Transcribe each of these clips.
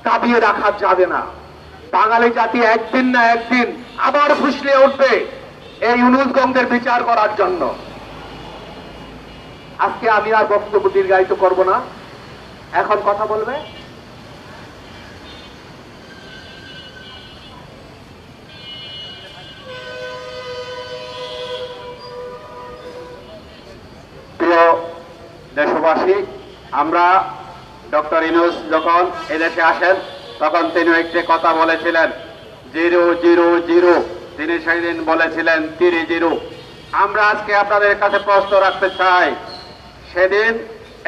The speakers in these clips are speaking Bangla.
দাবিয়ে রাখা যাবে না। বাঙালি জাতি একদিন না একদিন আবার ফুসলিয়ে উঠবে এই ইউনূসগঞ্জের বিচার করার জন্য। আজকে আমি আর বক্তব্য দীর্ঘায়িত করব না, এখন কথা বলবে প্রিয় দেশবাসী। আমরা ডক্টর ইউনূস যখন এদেশে আসেন তখন তিনি একটি কথা বলেছিলেন 000, তিনি সেদিন বলেছিলেন 30। আমরা আজকে আপনাদের কাছে প্রশ্ন রাখতে চাই, সেদিন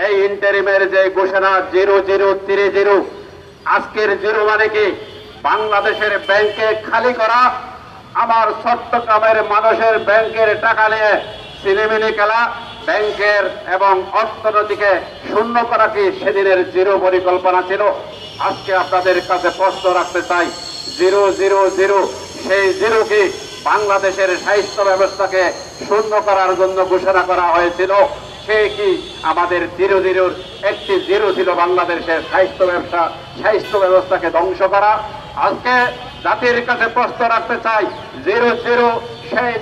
এই ইন্টারিমের যে ঘোষণা 0030, আজকের 0 মানে কি? বাংলাদেশের ব্যাংকে খালি করা, আমার চট্টগ্রামের মানুষের ব্যাংকের টাকা নিয়ে সিনেমিনি খেলা, ব্যাংকের এবং অর্থনীতিকে শূন্য করা কি সেদিনের 0 পরিকল্পনা ছিল? আজকে আপনাদের কাছে প্রশ্ন রাখতে চাই, 000 সেই 0 কি বাংলাদেশের স্বাস্থ্য ব্যবস্থাকে শূন্য করার জন্য ঘোষণা করা হয়েছিল? সে কি আমাদের 0 একটি 0 ছিল বাংলাদেশের স্বাস্থ্য ব্যবস্থাকে ধ্বংস করা? আজকে জাতির কাছে প্রশ্ন রাখতে চাই, 0 সেই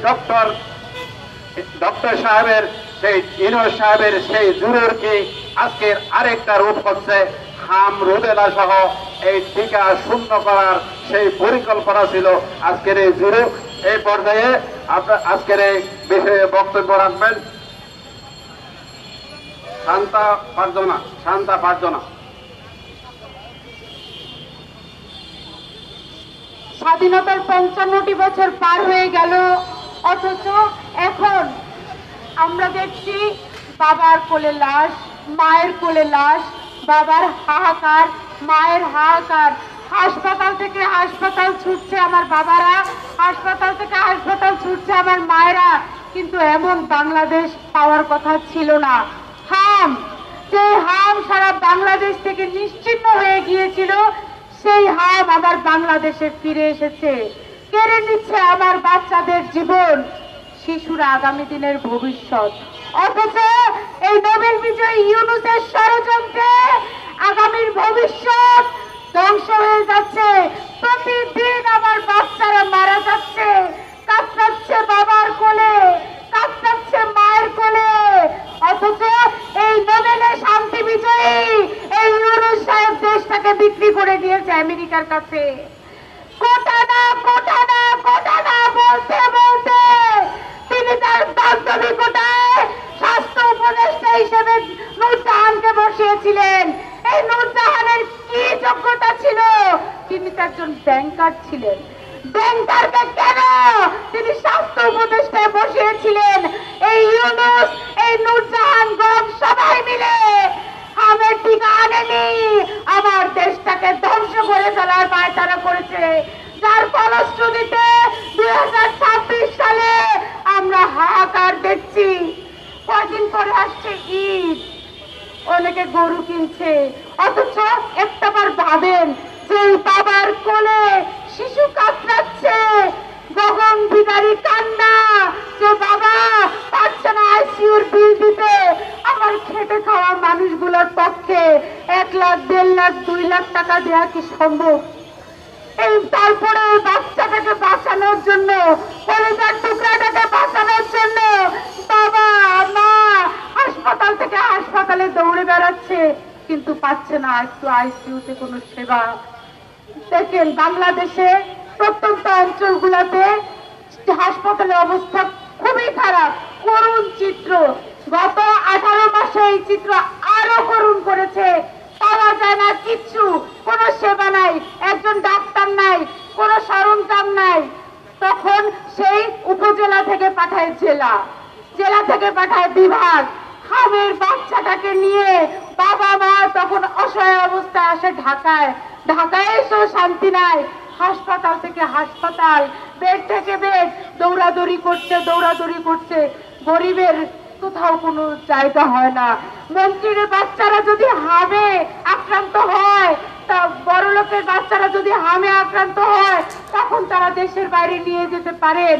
ডক্টর সাহেবের, সেই ইউনূস সাহেবের সেই জুরুর কি আজকের আরেকটা রূপ হচ্ছে হাম রুবেলা সহ এই টিকা শূন্য করার সেই পরিকল্পনা ছিল আজকের এই জুরু। এই পর্যায়ে আপনার আজকের এই বিষয়ে বক্তব্য রাখবেন শান্তা পারজনা। স্বাধীনতার 55টি বছর পার হয়ে গেল, অথচ এখন আমরা দেখছি বাবার কোলে লাশ, মায়ের কোলে লাশ, বাবার হাহাকার, মায়ের হাহাকার। হাসপাতাল থেকে হাসপাতাল ছুটছে আমার বাবারা, হাসপাতাল থেকে হাসপাতাল ছুটছে আমার মায়েরা, কিন্তু এমন বাংলাদেশ পাওয়ার কথা ছিল না। যে হাম সারা বাংলাদেশ থেকে নিশ্চিহ্ন হয়ে গিয়েছিল, সেই হাম আবার বাংলাদেশে ফিরে এসেছে, কেড়ে নিচ্ছে আমার বাচ্চাদের জীবন, শিশুরা আগামী দিনের ভবিষ্যৎ। অথচ এই নোবেল বিজয়ী ইউনূসের ষড়যন্ত্রে আগামীর ভবিষ্যৎ ধ্বংস হয়ে যাচ্ছে। প্রতিদিন আমার বাচ্চারা মারা যাচ্ছে, কাতরাচ্ছে বাবার কোলে, কাতরাচ্ছে মায়ের কোলে। অথচ এই নোবেলের শান্তি বিজয়ী এই ইউনূস সাহেব দেশটাকে বিক্রি করে দিয়েছে আমেরিকার কাছে। কোটা না বলতে বলতে তিনি তার বাস্তবিক কোটায় স্বাস্থ্য উপদেষ্টা হিসেবে নূরজাহানকে বসিয়েছিলেন। এই নূরজাহানের কি যোগ্যতা ছিল? তিনি তো একজন ব্যাংকার ছিলেন। ব্যাংকারকে কেন তিনি স্বাস্থ্য উপদেষ্টায় বসিয়েছিলেন? এই ইউনূস, এই নূরজাহান গম সবাই মিলে হামের টিকা আনেনি, আমার দেশটাকে ধ্বংস করে ফেলার পায়তারা করেছে, যার ফলশ্রুতিতে 2026 সালে আমরা হাহাকার দেখছি। কদিন পরে আসছে ঈদ, অনেকে গরু কিনছে, অথচ একটাবার ভাবেন যে বাবার কোলে শিশু কাতরাচ্ছে, গগন বিদারী কান্না, যে বাবা পারছে না আইসিইউর বিল দিতে। আমার খেটে খাওয়া মানুষগুলোর পক্ষে 1 লাখ, 1.5 লাখ, 2 লাখ টাকা দেওয়া কি সম্ভব? এই তারপরে বাচ্চাটাকে বাঁচানোর জন্য, কলেজার টুকরাটাকে বাঁচানোর জন্য বাবা মা হাসপাতাল থেকে হাসপাতালে দৌড়ে বেড়াচ্ছে, কিন্তু পাচ্ছে না একটু আইসিইউতে কোনো সেবা। দেখেন বাংলাদেশে প্রত্যন্ত অঞ্চলগুলোতে হাসপাতালের অবস্থা খুবই খারাপ, করুণ চিত্র। গত 18 মাসে এই চিত্র আরো করুণ করেছে। পাওয়া যায় না কিচ্ছু, কোনো সেবা নাই, একজন ডাক্তার নাই, কোনো সরঞ্জাম নাই। তখন সেই উপজেলা থেকে পাঠায় জেলা থেকে পাঠায় বিভাগ। হামের বাচ্চাটাকে নিয়ে বাবা মা তখন অসহায় অবস্থায় আসে ঢাকায় এসেও শান্তি নাই। হাসপাতাল থেকে হাসপাতাল, বেড থেকে বেড, দৌড়াদৌড়ি করছে। গরিবের কোথাও কোনো জায়গা হয় না। মন্ত্রীর বাচ্চারা যদি হামে আক্রান্ত হয়, তা বড় লোকের বাচ্চারা যদি হামে আক্রান্ত হয়, তখন তারা দেশের বাইরে নিয়ে যেতে পারেন।